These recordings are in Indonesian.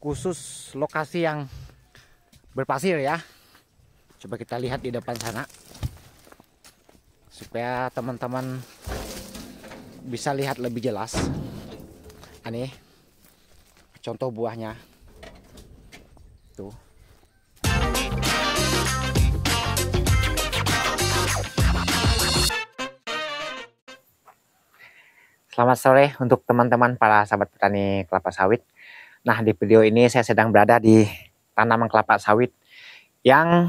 khusus lokasi yang berpasir ya. Coba kita lihat di depan sana supaya teman-teman bisa lihat lebih jelas. Ini contoh buahnya tuh. Selamat sore untuk teman-teman para sahabat petani kelapa sawit. Nah, di video ini saya sedang berada di tanaman kelapa sawit yang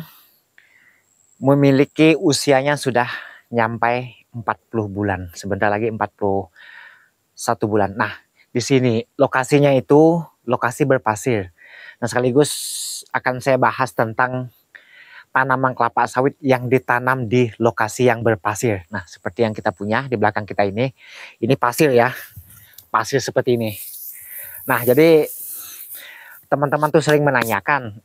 memiliki usianya sudah nyampai 40 bulan. Sebentar lagi 41 bulan. Nah, di sini lokasinya itu lokasi berpasir. Nah, sekaligus akan saya bahas tentang tanaman kelapa sawit yang ditanam di lokasi yang berpasir. Nah, seperti yang kita punya di belakang kita ini pasir ya, pasir seperti ini. Nah, jadi teman-teman tuh sering menanyakan,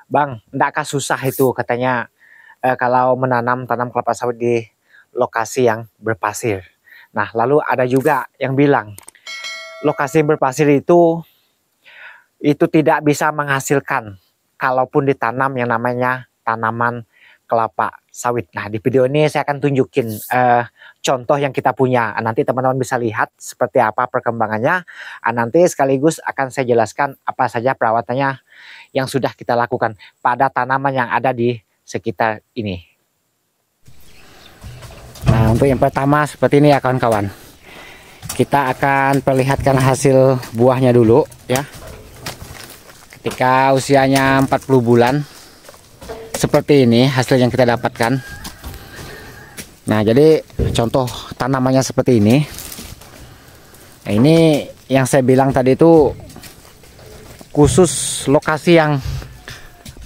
Bang, endakkah susah itu katanya kalau tanam kelapa sawit di lokasi yang berpasir. Nah, lalu ada juga yang bilang lokasi berpasir itu tidak bisa menghasilkan kalaupun ditanam yang namanya tanaman kelapa sawit. Nah, di video ini saya akan tunjukin contoh yang kita punya. Nanti teman-teman bisa lihat seperti apa perkembangannya. Nanti sekaligus akan saya jelaskan apa saja perawatannya yang sudah kita lakukan pada tanaman yang ada di sekitar ini. Nah, untuk yang pertama seperti ini ya kawan-kawan. Kita akan perlihatkan hasil buahnya dulu ya. Ketika usianya 40 bulan seperti ini hasil yang kita dapatkan. Nah, jadi contoh tanamannya seperti ini. Nah, ini yang saya bilang tadi itu khusus lokasi yang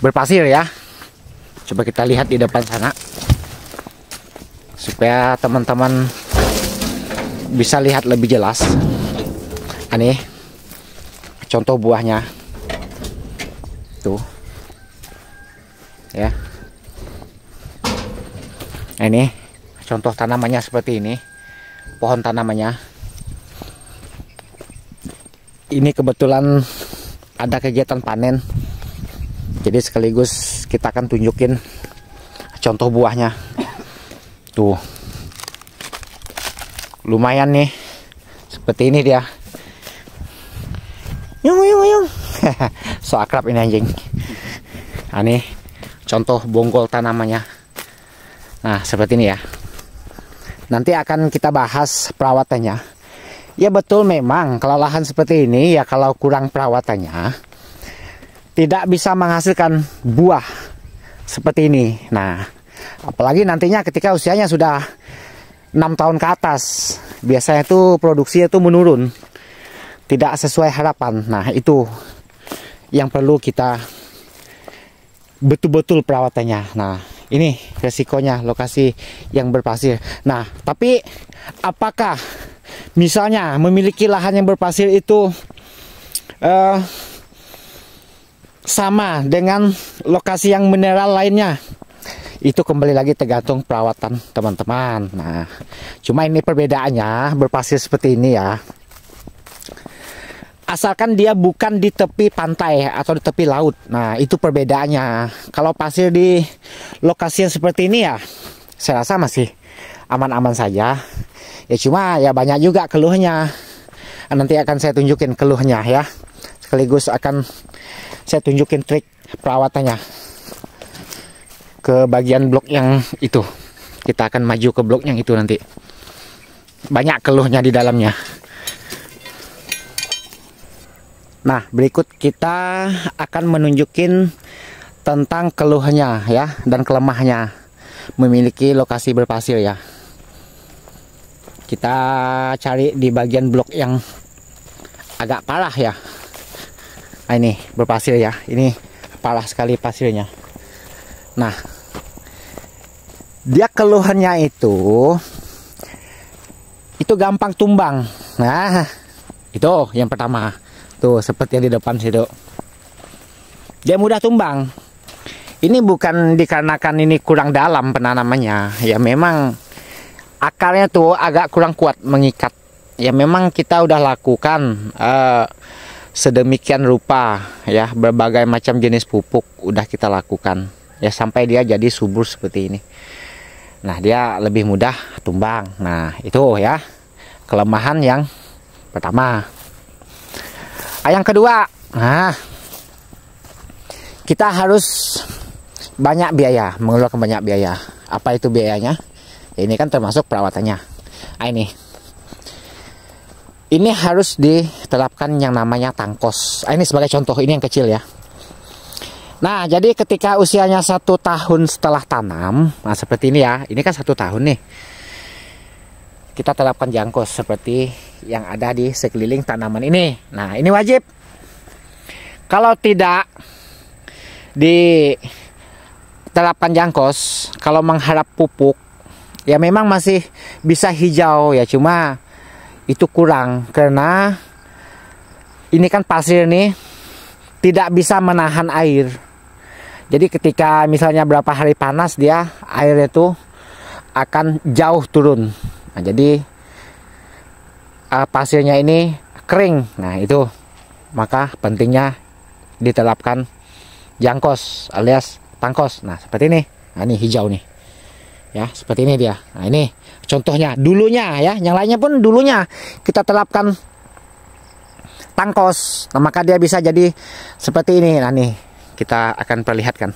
berpasir ya. Coba kita lihat di depan sana supaya teman-teman bisa lihat lebih jelas. Ini contoh buahnya tuh ya. Nah, ini contoh tanamannya seperti ini, pohon tanamannya. Ini kebetulan ada kegiatan panen, jadi sekaligus kita akan tunjukin contoh buahnya tuh. Lumayan nih, seperti ini dia. Yung. So akrab ini anjing. Nah, ini contoh bonggol tanamannya. Nah, seperti ini ya. Nanti akan kita bahas perawatannya. Ya betul, memang kalau lahan seperti ini ya, kalau kurang perawatannya tidak bisa menghasilkan buah seperti ini. Nah, apalagi nantinya ketika usianya sudah 6 tahun ke atas, biasanya itu produksinya itu menurun, tidak sesuai harapan. Nah, itu yang perlu kita betul-betul perawatannya. Nah, ini resikonya lokasi yang berpasir. Nah, tapi apakah misalnya memiliki lahan yang berpasir itu sama dengan lokasi yang mineral lainnya? Itu kembali lagi tergantung perawatan teman-teman. Nah, cuma ini perbedaannya berpasir seperti ini ya. Asalkan dia bukan di tepi pantai atau di tepi laut. Nah, itu perbedaannya. Kalau pasir di lokasi yang seperti ini ya, saya rasa masih aman-aman saja. Ya cuma ya banyak juga keluhnya. Nanti akan saya tunjukin keluhnya ya. Sekaligus akan saya tunjukin trik perawatannya ke bagian blok yang itu. Kita akan maju ke blok yang itu nanti. Banyak keluhnya di dalamnya. Nah, berikut kita akan menunjukin tentang keluhnya ya dan kelemahannya memiliki lokasi berpasir ya. Kita cari di bagian blok yang agak parah ya. Nah, ini berpasir ya. Ini parah sekali pasirnya. Nah, dia keluhannya itu gampang tumbang. Nah, itu yang pertama. Tuh, seperti yang di depan situ. Dia mudah tumbang. Ini bukan dikarenakan ini kurang dalam penanamannya. Ya memang akarnya tuh agak kurang kuat mengikat. Ya memang kita udah lakukan sedemikian rupa ya, berbagai macam jenis pupuk udah kita lakukan ya sampai dia jadi subur seperti ini. Nah, dia lebih mudah tumbang. Nah, itu ya kelemahan yang pertama. Yang kedua, nah, kita harus banyak biaya, mengeluarkan banyak biaya. Apa itu biayanya? Ya, ini kan termasuk perawatannya. Nah, ini harus diterapkan yang namanya tangkos. Ini sebagai contoh, ini yang kecil ya. Nah, jadi ketika usianya 1 tahun setelah tanam, nah seperti ini ya. Ini kan 1 tahun nih. Kita terapkan jangkos seperti yang ada di sekeliling tanaman ini. Nah, ini wajib. Kalau tidak diterapkan jangkos, kalau mengharap pupuk, ya memang masih bisa hijau ya, cuma itu kurang karena ini kan pasir nih tidak bisa menahan air. Jadi ketika misalnya berapa hari panas, dia airnya itu akan jauh turun. Nah, jadi pasirnya ini kering. Nah, itu maka pentingnya diterapkan jangkos alias tangkos. Nah, seperti ini. Nah, ini hijau nih. Ya, seperti ini dia. Nah, ini contohnya dulunya ya, yang lainnya pun dulunya kita terapkan tangkos. Nah, maka dia bisa jadi seperti ini. Nah, nih kita akan perlihatkan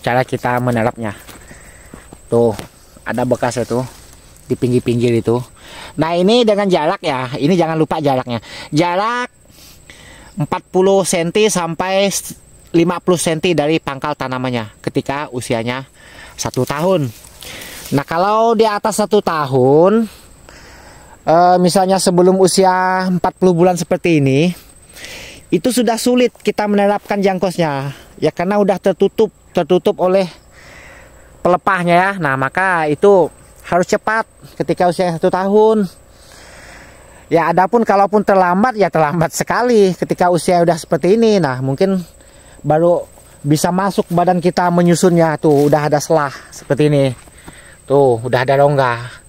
cara kita menerapnya. Tuh, ada bekas itu di pinggir-pinggir itu. Nah, ini dengan jarak ya. Ini jangan lupa jaraknya. Jarak 40 cm sampai 50 cm dari pangkal tanamannya ketika usianya 1 tahun. Nah, kalau di atas 1 tahun, misalnya sebelum usia 40 bulan seperti ini, itu sudah sulit kita menerapkan jangkosnya. Ya karena udah tertutup oleh pelepahnya ya. Nah, maka itu harus cepat ketika usia 1 tahun. Ya, adapun kalaupun terlambat, ya terlambat sekali ketika usia udah seperti ini. Nah, mungkin baru bisa masuk badan kita menyusunnya. Tuh, udah ada selah seperti ini. Tuh, udah ada rongga.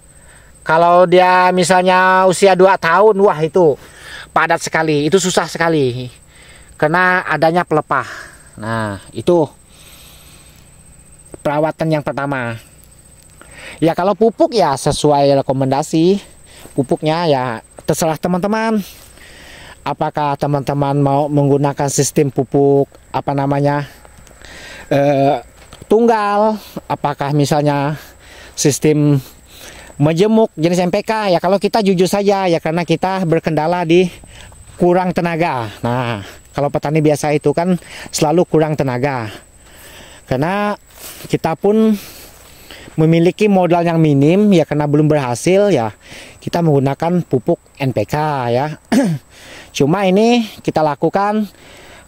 Kalau dia misalnya usia 2 tahun, wah itu padat sekali. Itu susah sekali. Karena adanya pelepah. Nah, itu perawatan yang pertama. Ya, kalau pupuk ya sesuai rekomendasi. Pupuknya ya terserah teman-teman. Apakah teman-teman mau menggunakan sistem pupuk apa namanya? Tunggal, apakah misalnya sistem majemuk jenis MPK ya. Kalau kita jujur saja ya, karena kita berkendala di kurang tenaga. Nah, kalau petani biasa itu kan selalu kurang tenaga karena kita pun memiliki modal yang minim ya, karena belum berhasil ya kita menggunakan pupuk NPK ya. Cuma ini kita lakukan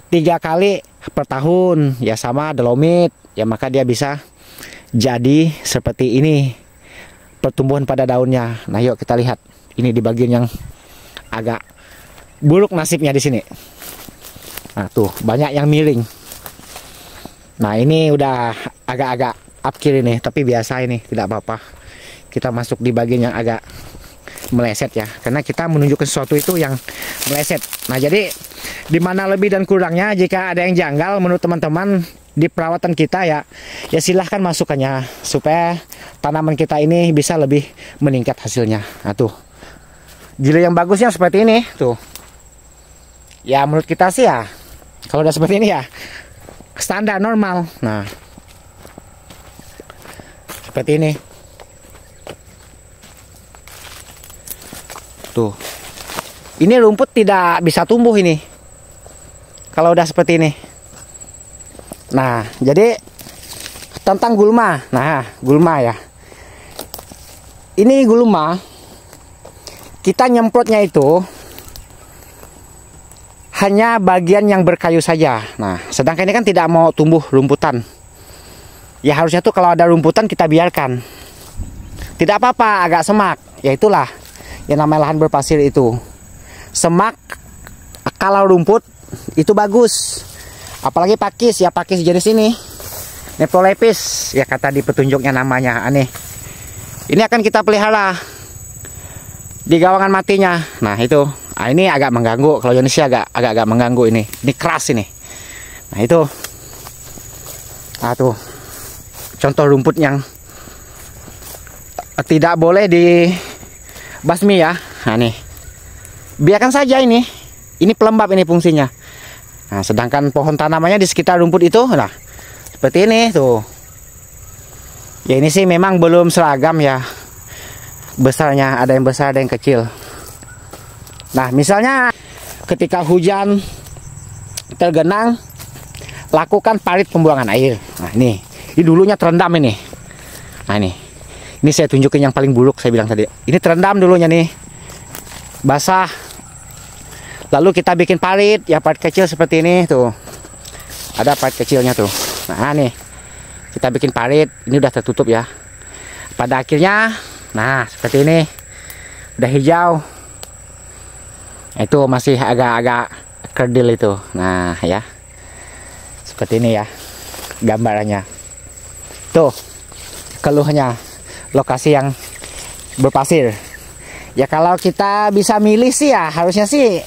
3 kali per tahun ya, sama dolomit ya, maka dia bisa jadi seperti ini pertumbuhan pada daunnya. Nah, yuk kita lihat ini di bagian yang agak buruk nasibnya di sini. Nah, tuh banyak yang miring. Nah, ini udah agak-agak up kiri nih, tapi biasa ini tidak apa-apa. Kita masuk di bagian yang agak meleset ya, karena kita menunjukkan sesuatu itu yang meleset. Nah, jadi di mana lebih dan kurangnya, jika ada yang janggal menurut teman-teman di perawatan kita ya silahkan masukannya supaya tanaman kita ini bisa lebih meningkat hasilnya. Nah, tuh gila yang bagusnya seperti ini tuh ya, menurut kita sih ya kalau udah seperti ini ya standar normal. Nah, seperti ini tuh, ini rumput tidak bisa tumbuh ini kalau udah seperti ini. Nah, jadi tentang gulma. Nah, gulma ya. Ini gulma kita nyemprotnya itu hanya bagian yang berkayu saja. Nah, sedangkan ini kan tidak mau tumbuh rumputan. Ya harusnya tuh kalau ada rumputan kita biarkan. Tidak apa-apa agak semak. Ya itulah yang namanya lahan berpasir itu. Semak kalau rumput itu bagus. Apalagi pakis ya, pakis jenis ini Neptolepis ya, kata di petunjuknya namanya aneh. Ini akan kita pelihara di gawangan matinya. Nah, itu Nah, ini agak mengganggu. Kalau jenisnya agak mengganggu ini. Ini keras ini. Nah itu. Nah tuh. Contoh rumput yang tidak boleh dibasmi ya. Nah nih. Biarkan saja ini. Ini pelembab ini fungsinya. Nah, sedangkan pohon tanamannya di sekitar rumput itu, nah seperti ini tuh. Ya ini sih memang belum seragam ya. Besarnya, ada yang besar, ada yang kecil. Nah, misalnya ketika hujan tergenang, lakukan parit pembuangan air. Nah, ini dulunya terendam ini. Nah, ini saya tunjukin yang paling buruk saya bilang tadi. Ini terendam dulunya nih. Basah. Lalu kita bikin parit, ya parit kecil seperti ini tuh. Ada parit kecilnya tuh. Nah, nih. Kita bikin parit, ini udah tertutup ya. Pada akhirnya, nah seperti ini. Udah hijau. Itu masih agak-agak kerdil itu. Nah, ya. Seperti ini ya gambarannya. Tuh keluhnya lokasi yang berpasir. Ya kalau kita bisa milih sih ya harusnya sih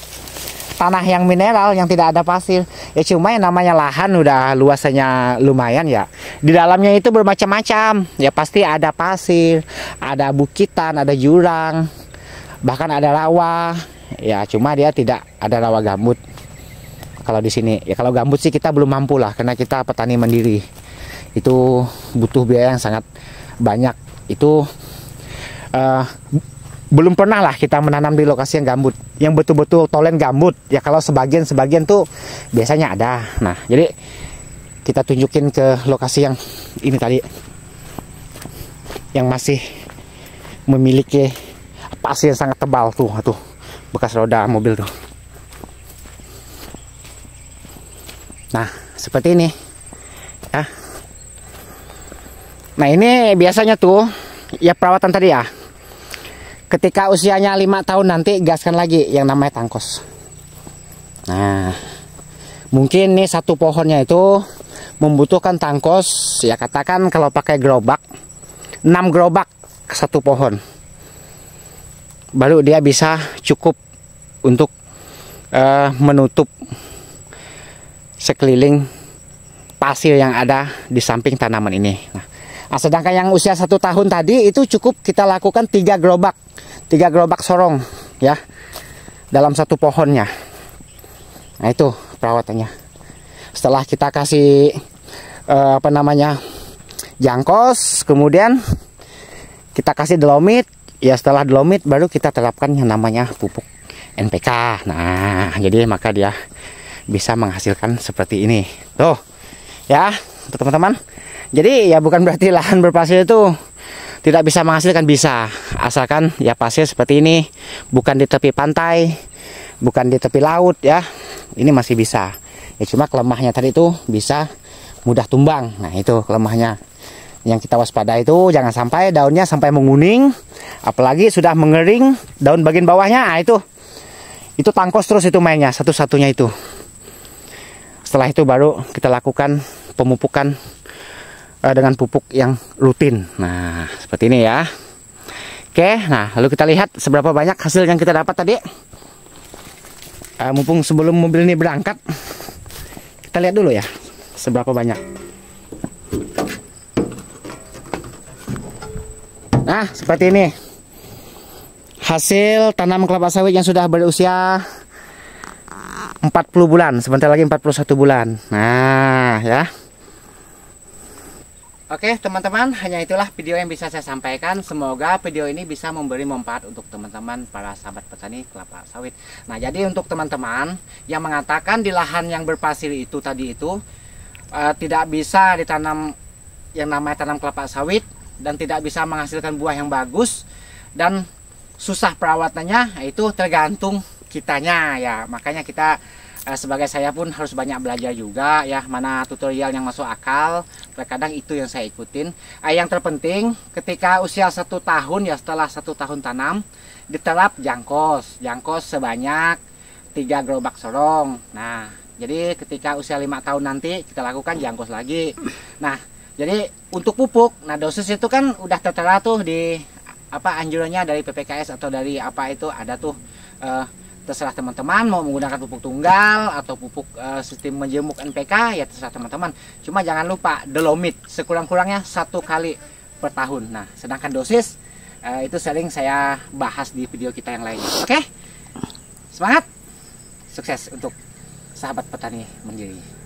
tanah yang mineral yang tidak ada pasir. Ya cuma yang namanya lahan udah luasannya lumayan ya. Di dalamnya itu bermacam-macam. Ya pasti ada pasir, ada bukitan, ada jurang, bahkan ada rawa. Ya cuma dia tidak ada rawa gambut. Kalau di sini ya kalau gambut sih kita belum mampu lah karena kita petani mandiri. Itu butuh biaya yang sangat banyak. Itu belum pernah lah kita menanam di lokasi yang gambut, yang betul-betul tolen gambut. Ya kalau sebagian tuh biasanya ada. Nah jadi kita tunjukin ke lokasi yang ini tadi, yang masih memiliki pasir yang sangat tebal tuh, bekas roda mobil tuh. Nah seperti ini ya. Nah ini biasanya tuh ya perawatan tadi ya. Ketika usianya 5 tahun nanti gaskan lagi yang namanya tangkos. Nah, mungkin nih satu pohonnya itu membutuhkan tangkos, ya katakan kalau pakai gerobak 6 gerobak satu pohon. Baru dia bisa cukup untuk menutup sekeliling pasir yang ada di samping tanaman ini. Nah, sedangkan yang usia 1 tahun tadi itu cukup kita lakukan 3 gerobak sorong ya dalam satu pohonnya. Nah itu perawatannya. Setelah kita kasih jangkos, kemudian kita kasih dolomit. Ya setelah dolomit baru kita terapkan yang namanya pupuk NPK. Nah jadi maka dia bisa menghasilkan seperti ini tuh ya teman-teman. Jadi ya bukan berarti lahan berpasir itu tidak bisa menghasilkan, bisa, asalkan ya pasir seperti ini, bukan di tepi pantai, bukan di tepi laut ya, ini masih bisa. Ya cuma kelemahnya tadi itu bisa mudah tumbang. Nah itu kelemahnya. Yang kita waspada itu jangan sampai daunnya sampai menguning, apalagi sudah mengering daun bagian bawahnya. Nah, itu tangkos terus itu mainnya satu-satunya itu. Setelah itu baru kita lakukan pemupukan dengan pupuk yang rutin. Nah seperti ini ya. Oke, nah lalu kita lihat seberapa banyak hasil yang kita dapat tadi. Mumpung sebelum mobil ini berangkat, kita lihat dulu ya seberapa banyak. Nah seperti ini hasil tanam kelapa sawit yang sudah berusia 40 bulan, sebentar lagi 41 bulan. Nah ya. Oke teman-teman, hanya itulah video yang bisa saya sampaikan. Semoga video ini bisa memberi manfaat untuk teman-teman para sahabat petani kelapa sawit. Nah jadi untuk teman-teman yang mengatakan di lahan yang berpasir itu tadi itu tidak bisa ditanam yang namanya tanam kelapa sawit dan tidak bisa menghasilkan buah yang bagus dan susah perawatannya, itu tergantung kitanya ya. Makanya kita sebagai saya pun harus banyak belajar juga ya, mana tutorial yang masuk akal. Terkadang itu yang saya ikutin. Yang terpenting ketika usia 1 tahun ya, setelah 1 tahun tanam diterap jangkos sebanyak 3 gerobak sorong. Nah jadi ketika usia 5 tahun nanti kita lakukan jangkos lagi. Nah jadi untuk pupuk, nah dosis itu kan udah tertera tuh di anjurannya dari PPKS atau dari apa itu ada tuh terserah teman-teman mau menggunakan pupuk tunggal atau pupuk sistem menjemuk NPK, ya terserah teman-teman. Cuma jangan lupa dolomit sekurang-kurangnya 1 kali per tahun. Nah, sedangkan dosis itu sering saya bahas di video kita yang lainnya. Oke, semangat, sukses untuk sahabat petani mandiri.